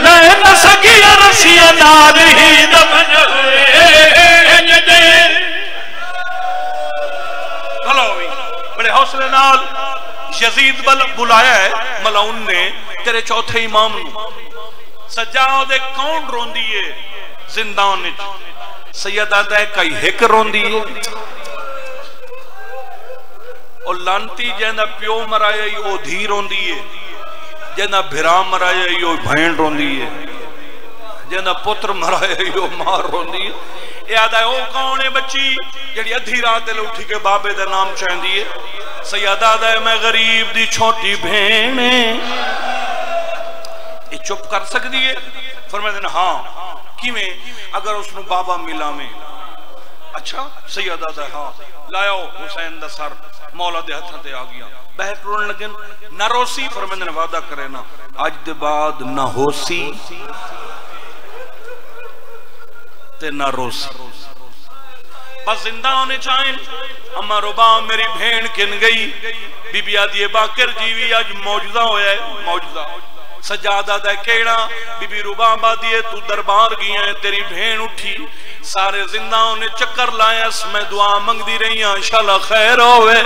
لے نہ سکی رسیاں نال ہی دفن ہوئے. یزید بلایا ہے ملعون نے تیرے چوتھے امام نو سجاد کون روندی ہے زندان وچ سیدہ دے کئی ہک روندی ہے اور لانتی جہاں پیو مرایا او دھی روندی ہے جہاں بھرا مرایا او بھین روندی ہے جہاں پتر مرایا او ماں روندی ہے یاد ہے او کون ہے بچی جڑی ادھی رات لے اٹھی کے بابے دا نام چاہندی ہے سیدہ دے میں غریب دی چھوٹی بہن یہ چپ کر سکتی ہے فرمائے دینا ہاں کیویں اگر اس نو بابا ملا میں اچھا سیدہ دے ہاں لایاؤ حسین دا سر مولا دے ہتھاں تے آ گیا بہت رون لگن نہ روسی فرمائے دینا وعدہ کرے نا اج دے بعد نہ ہوسی تے نہ روسی بس زندہ ہونے چاہیں اما ربا میری بھین کن گئی بی بی آدھی باکر جیوی آج موجزہ ہویا ہے موجزہ سجادہ دے کیڑا بی بی ربا آبادی ہے تو دربار گیا ہے تیری بھین اٹھی سارے زندہ ہونے چکر لائے اس میں دعا منگ دی رہی ہیں انشاءاللہ خیر ہوئے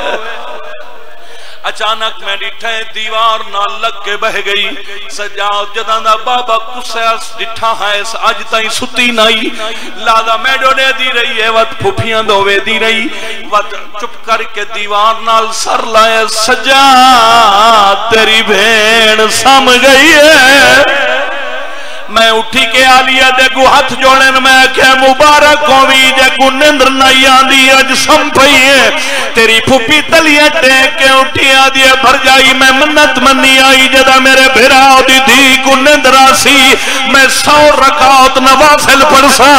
اچانک میں ڈٹھے دیوار نہ لگ کے بہ گئی سجاد جداں دا بابا کسے اس ڈٹھا ہے آج تائیں ستی نائی لادا میں ڈوڑے دی رہی ہے وقت پھوپیاں دوے دی رہی وقت چپ کر کے دیوار نال سر لائے سجاد تیری بھین سم گئی ہے میں اٹھی کے آلیا دے کو ہاتھ جوڑن میں کہ مبارک ہوئی جے کو نندر نہیں آندی اج سم پئی ہے تیری پھوپی تلیاں ٹیک کے اٹھی آدھی بھر جائی میں منت منی آئی جدا میرے بھرا دی دی کو نندر آسی میں 100 رکعت نوافل پڑھسا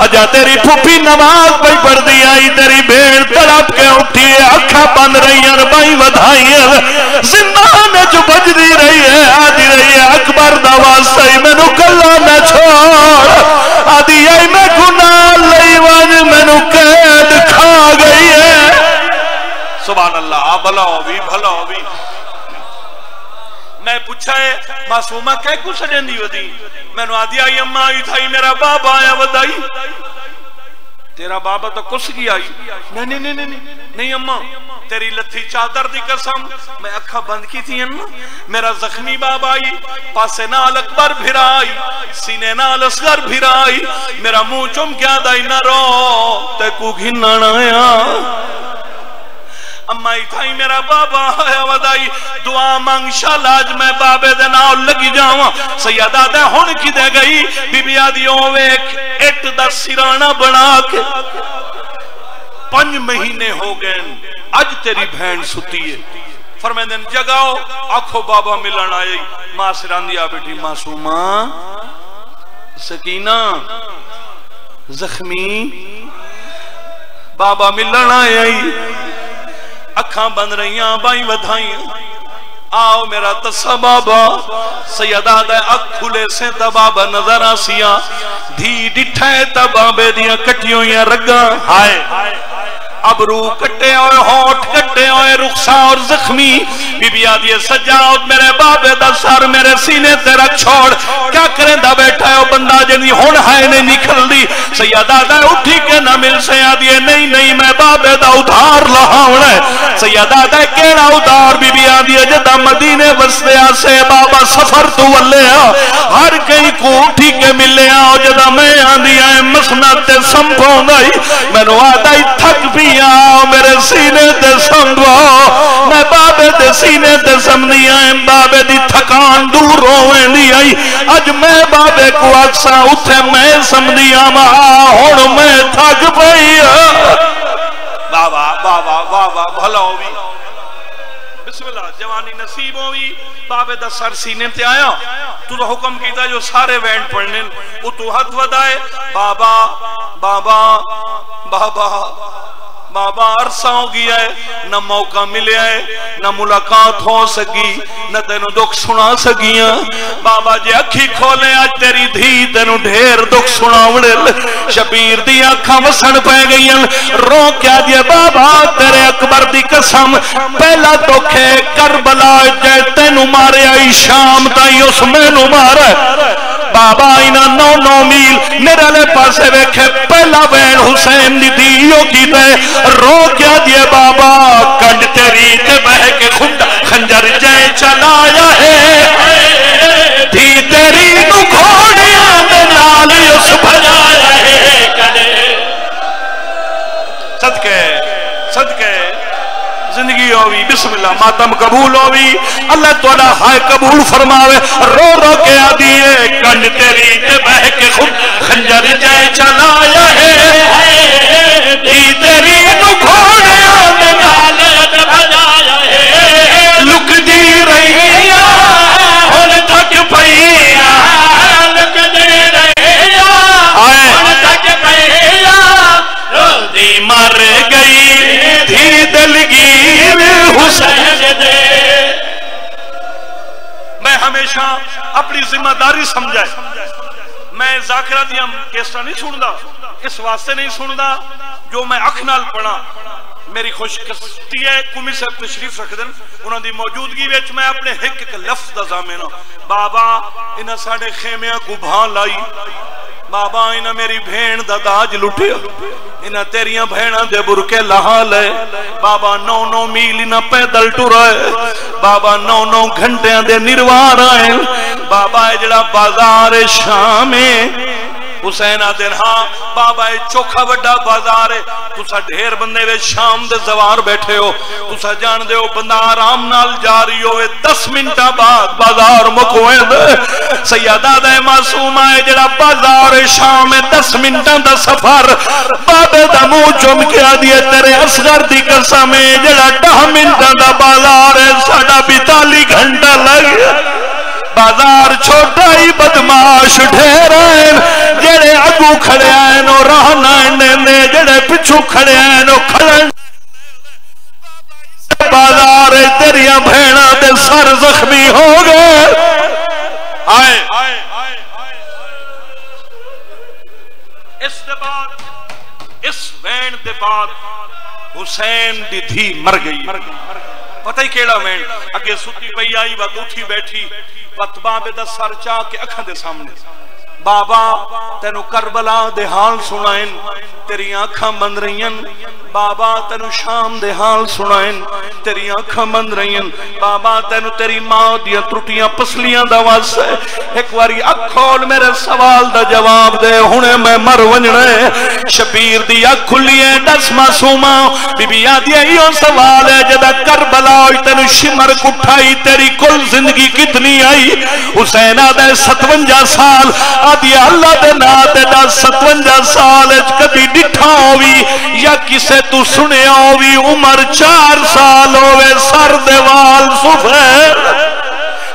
اجا تیری پھوپی نماز پڑھ پڑھ دی آئی تیری بھیڑ تڑپ کے اٹھی اکھا بند رہی ہیں بائی ودھائی ہیں زندان جو بج دی رہی ہے آدھی رہی ہے اکبر دواز سہی میں نو اللہ نہ چھوڑ آدھی آئی میں گناہ لئی واج میں نو قید کھا گئی ہے سبحان اللہ بھلا ہوئی میں پوچھا ہے معصومہ کہہ کو سجن دی ودی میں نو آدھی آئی اممہ آئی تھائی میرا بابا آیا ودائی تیرا بابا تو کس کی آئی نہیں اممہ تیری لتھی چادر دی قسم میں اکھا بند کی تھی انہا میرا زخمی بابا آئی پاسے نال اکبر بھرا آئی سینے نال اصغر بھرا آئی میرا منہ چم کیا دائی نہ رو تے کو گھنن آیا اما تھائی میرا بابا آیا ودائی دعا مانگ شال آج میں بابے دے ناؤ لگی جاؤں سیدہ دے ہون کی دے گئی بی بی آدھیوں ویک ایٹ دا سیرانہ بنا کے 5 مہینے ہو گئے اج تیری بہن ستی ہے فرمائیں دن جگاؤ آنکھو بابا ملن آئی ماں سران دیا بیٹی معصومہ سکینہ زخمی بابا ملن آئی اکھاں بند رہیاں بائی ودھائیاں آؤ میرا تسا بابا سیدہ دے اکھ کھلے سے تبابا نظر آسیاں دھی ڈٹھائے تبابے دیاں کٹیوں یا رگاں ہائے ابرو کٹے ہوئے ہوٹ کٹے ہوئے رخصا اور زخمی بی بی آدھی سجاؤ میرے بابے دا سر میرے سینے تیرا چھوڑ کیا کریں دا بیٹھا ہے وہ بندہ جنی ہون ہائے نے نکل دی سیدہ دا اٹھی کے نہ مل سے آدھی نہیں میں بابے دا ادھار لہاؤں ہے سیدہ دا کیڑا ادھار بی بی آدھی جدہ مدینے بستے آسے بابا سفر تو واللے ہر کئی کو اٹھی کے ملے آؤ جدہ میں آدھی آئے مسنت سمپوں گئی میں نو آدھائی تھک بھی آؤ میرے سینے تے سمبھاؤ میں بابے تے سینے تے سمنی آئیں بابے دی تھکان دور ہوئیں دی آئی اج میں بابے کو اکسا اتھے میں سمنی آمہ ہون میں تھک پئی بابا بھلا ہوئی بسم اللہ جوانی نصیب ہوئی بابے دا سر سینے تے آیا تو حکم کیتا جو سارے وینڈ پڑھنے وہ تو حد ودائے بابا عرصہ ہو گیا ہے نہ موقع ملے ہے نہ ملاقات ہو سکی نہ تینو دکھ سنا سکیاں بابا جے اکھی کھولے آج تیری دھی تینو ڈھیر دکھ سنا وڑے شبیر دی آنکھاں وسن پہ گئی رو کیا دیا بابا تیرے اکبر دی قسم پہلا دکھے کربلا جے تینو مارے آئی شام تائی اس میں نو مارے بابا اینا 9 میل میرے لے پاسے ویکھے پہلا وین حسین دی دیو کی تے رو کیا دیے بابا کنڈ تیری تے بہ کے خنجر جے چلایا ہے دھی تیری نو گھوڑیاں دے نال اس بھجایا ہے کدے صدقے صدقے زندگی ہوئی بسم اللہ ماتم قبول ہوئی اللہ توڑا ہائے قبول فرماوے رو رو کے آدیے کنڈ تیری تے بہ کے خود خنجر جے چلایا ہے دھی تیری نو گھوڑیاں دے نال بھجایا ہے لک دی رہیا ہن تھک پئیا لک دی رہیا ہن تھک پئیا رو دی مر گئی دھی دلگیر حسین دے میں ہمیشہ اپنی ذمہ داری سمجھائے میں ذاکرہ دیا کیسا نہیں سندا اس واسطے نہیں سندا جو میں اکھ نال پڑھا میری خوش قسمتی ہے کمی صاحب تشریف رکھ دن انہوں دی موجودگی ویچ میں اپنے ایک لفظ دا زامنہ بابا انہاں ساڑھے خیمیاں کو بھان لائی بابا انہاں میری بھین دا داج لٹیا انہاں تیریاں بھیناں دے برکے لہا لے بابا 9 میل انہاں پیدل ٹرائے بابا 9 گھنٹیاں دے نروار آئے بابا جڑا بازار شامیں حسین آدھن ہاں بابا چوکھا بڑا بازار ہے تسا ڈھیر بندے وے شام دے زوار بیٹھے ہو تسا جان دے ہو بندہ آرام نال جاری ہوئے 10 منٹا بعد بازار مکوئے دے سیدہ دے معصوم آئے جڑا بازار شام 10 منٹا دا سفر بابے دا مو چم کے آدھیے تیرے اصغر دی قسم جڑا 10 منٹا دا بازار ہے ساڑھا 42 گھنٹا لگیا بازار چھوٹا ہی بدماش ڈھیرائیں جڑے اگو کھڑے آئیں نو رہنائیں نے جڑے پچھو کھڑے آئیں نو کھڑن بازار تیریاں بھیڑا دے سر زخمی ہو گئے آئے اس دے بعد اس وین دے بعد حسین دی دھی مر گئی پتہ ہی کیڑا وین اگے ستی پئی آئی وقت اٹھی بیٹھی وقت بابے دا سر چاہ کے اکھاں دے سامنے بابا تینو کربلا دے حال سنائیں تیری آنکھاں بند رہیاں بابا تینو شام دے حال سنائیں تیری آنکھاں بند رہیاں بابا تینو تیری ماں دیا ترٹیاں پسلیاں دا واسطے ایک واری اکھ کھول میرے سوال دا جواب دے ہنے میں مر ونجنے شبیر دی اکھ کھلی ہے 10 معصومہ بی بی آدھی ایو سوال ہے جدہ کربلا ہوئی تینو شمر کٹھائی تیری کل زندگی کتنی آئی حسین آدھے 57 سال آدھی اللہ دے ناتے دا 57 سال کبھی ڈٹھا ہوئی یا کسے تو سنے ہوئی عمر 4 سال ہوئے سر دیوال سفید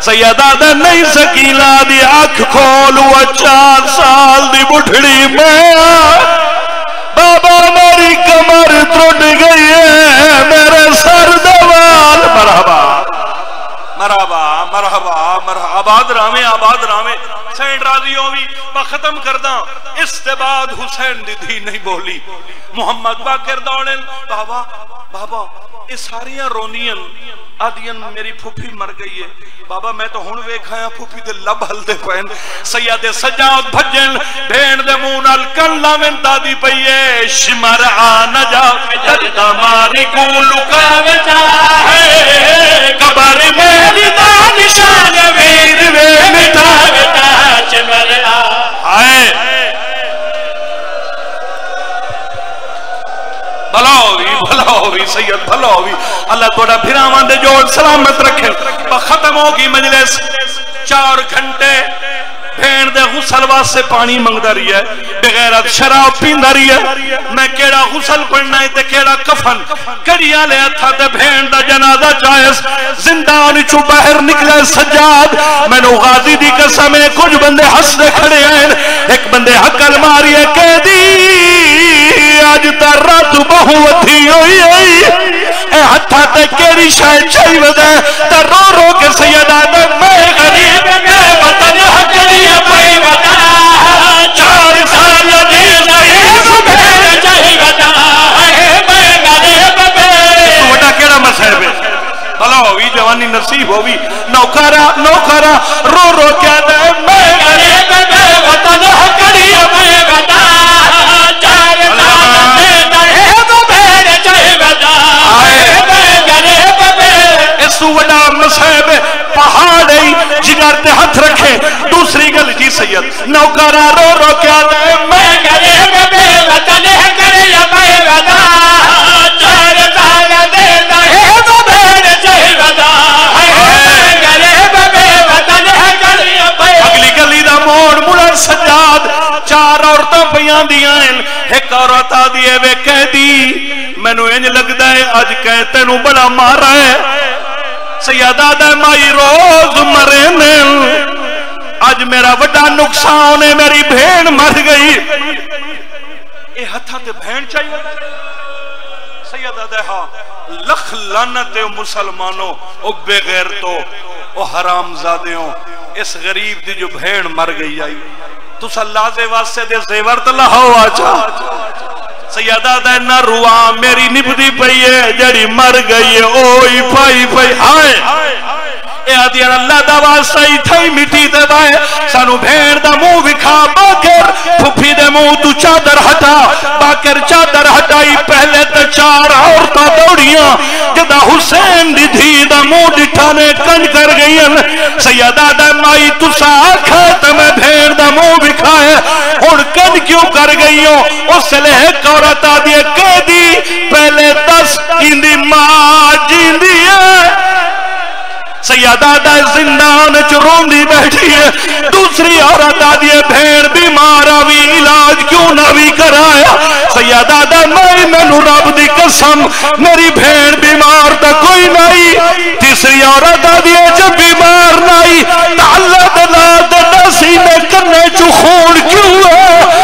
سیدہ دے نہیں سکیلا دی آنکھ کھول ہوا 4 سال دی بٹھڑی میں بابا میری کمر ٹوٹ گئی ہے میرے سر دیوال مرحبا مرحبا مرحبا مرحبا آباد رامے سینٹ راضی ہوئی با ختم کردہ اس کے بعد حسین دی دھی نہیں بولی محمد باقر دوڑن بابا بابا اس ساریاں رونیاں آدھیاں میری پھوپھی مر گئی ہے بابا میں تو ہن ویکھایا پھوپھی دے لب ہلدے پہن سید سجاد بھجن بھین دے مونال کن لاویں دادی پئیے شمر آن جا جدہ ماری کو لکاوے چاہے قبر میری دا نشان ویر وے مٹاوے چاہے شمر آن بھلا ہوئی سید بھلا ہوئی اللہ توڑا پھرامان دے جوڑ سلامت رکھے ختم ہوگی مجلس 4 گھنٹے بھین دے غسل واسے پانی منگدا رہی ہے بغیرت شراب پیندا رہی ہے میں کیڑا غسل پڑھنا ہے تے کیڑا کفن کڑیاں لے تھا تے بھین دا جنازہ جائز زندان چوں باہر نکلے سجاد مینوں غازی دی قسم ہے کچھ بندے ہس دے کھڑے ہیں ایک بندے حقل ماری ہے قیدی آج تا رات بہوتی ہوئی اے ہتھا تے کیڑی شے چاہی ودے تے رو رو کے سیدہ دے میں غریب میں وطن حقلی پئی ودا 4 سال دی زہیز بھیڑ چاہی ودا میں غریب میں تو وڈا کیڑا مسئلہ ہے بھلا ہوئی جوانی نصیب ہوئی نوکرا رو رو کے دے میں غریب میں وطن حقلی پئی ودا وڈا دیاں ایک عورت آدھی وے قیدی مینوں انج لگدا ہے اج کہ تینوں بڑا مارا ہے سیدہ دے مائی روز مرے نے اج میرا بڑا نقصان ہے میری بہن مر گئی اے ہتھاں تے بہن چاہیے سیدہ دے ہاں لکھ لعنت مسلمانوں او بے غیرتوں او حرام زادیوں اس غریب دی جو بہن مر گئی آئی تو اللہ دے واسطے دے زیور تے لاؤ آجا سیدہ دے نہ روا میری نبدی پئی ہے جڑی مر گئی ہے اوئی پائی پائی ہائے اے آدھیان اللہ دا واسطہ ہی تھائی مٹی دے بائے سانو بھین دا مو وکھا باکر پھپی دے مو تو چادر ہٹا باکر چادر ہٹائی پہلے تے چار عورتہ دوڑیاں جدہ حسین دی دھی دا مو ڈٹھانے کنج کر گئیں سیدہ دے مائی تو سا آکھا تے میں بھین دا مو وکھائے اور کنج کیوں کر گئیوں اس لئے ایک عورت آدھیے قیدی پہلے 10 اندی ماں جیندی ہے سیدہ دے زندان چرون دی بیٹھی ہے دوسری عورت آدھیے بھین بیمار آوی علاج کیوں نہ بھی کرایا سیدہ دے میں نو رب دی قسم میری بھین بیمار تا کوئی نہیں تیسری عورت آدھیے جب بیمار نہیں تعالیٰ دلاد نسی میں کرنے چو خون کیوں ہے